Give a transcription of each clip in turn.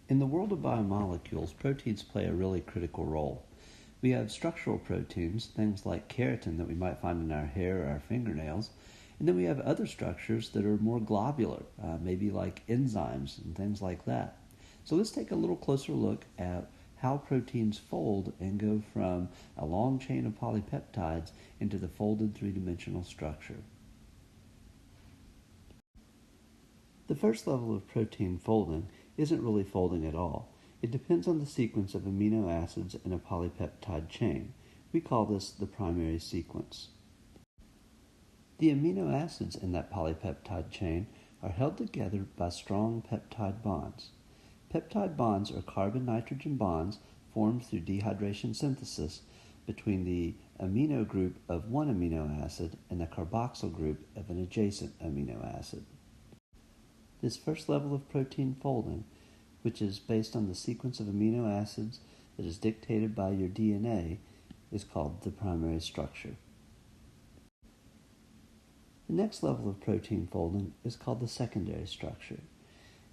In the world of biomolecules, proteins play a really critical role. We have structural proteins, things like keratin that we might find in our hair or our fingernails, and then we have other structures that are more globular, maybe like enzymes and things like that. So let's take a little closer look at how proteins fold and go from a long chain of polypeptides into the folded three-dimensional structure. The first level of protein folding isn't really folding at all. It depends on the sequence of amino acids in a polypeptide chain. We call this the primary sequence. The amino acids in that polypeptide chain are held together by strong peptide bonds. Peptide bonds are carbon-nitrogen bonds formed through dehydration synthesis between the amino group of one amino acid and the carboxyl group of an adjacent amino acid. This first level of protein folding, which is based on the sequence of amino acids that is dictated by your DNA, is called the primary structure. The next level of protein folding is called the secondary structure,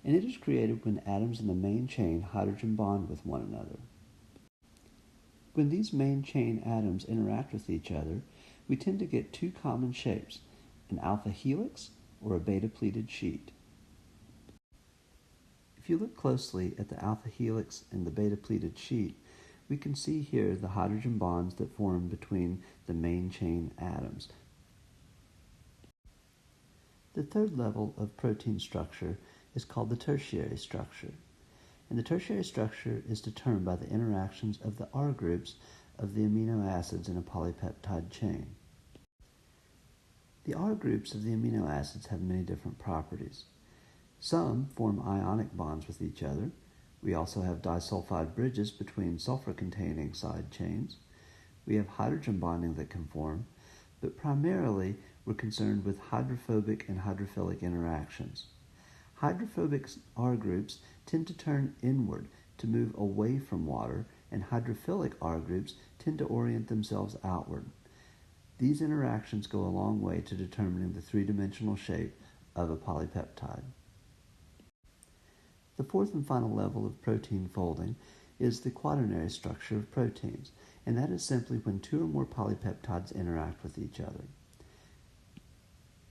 and it is created when atoms in the main chain hydrogen bond with one another. When these main chain atoms interact with each other, we tend to get two common shapes, an alpha helix or a beta pleated sheet. If you look closely at the alpha helix and the beta pleated sheet, we can see here the hydrogen bonds that form between the main chain atoms. The third level of protein structure is called the tertiary structure, and the tertiary structure is determined by the interactions of the R groups of the amino acids in a polypeptide chain. The R groups of the amino acids have many different properties. Some form ionic bonds with each other. We also have disulfide bridges between sulfur-containing side chains. We have hydrogen bonding that can form, but primarily we're concerned with hydrophobic and hydrophilic interactions. Hydrophobic R groups tend to turn inward to move away from water, and hydrophilic R groups tend to orient themselves outward. These interactions go a long way to determining the three-dimensional shape of a polypeptide. The fourth and final level of protein folding is the quaternary structure of proteins, and that is simply when two or more polypeptides interact with each other.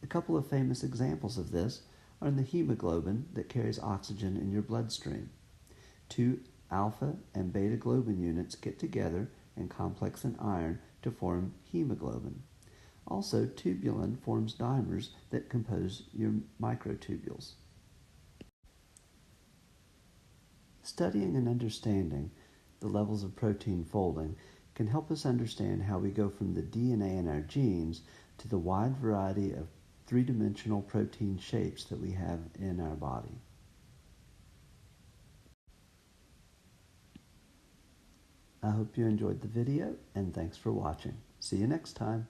A couple of famous examples of this are in the hemoglobin that carries oxygen in your bloodstream. Two alpha and beta globin units get together and complex an iron to form hemoglobin. Also, tubulin forms dimers that compose your microtubules. Studying and understanding the levels of protein folding can help us understand how we go from the DNA in our genes to the wide variety of three-dimensional protein shapes that we have in our body. I hope you enjoyed the video, and thanks for watching. See you next time.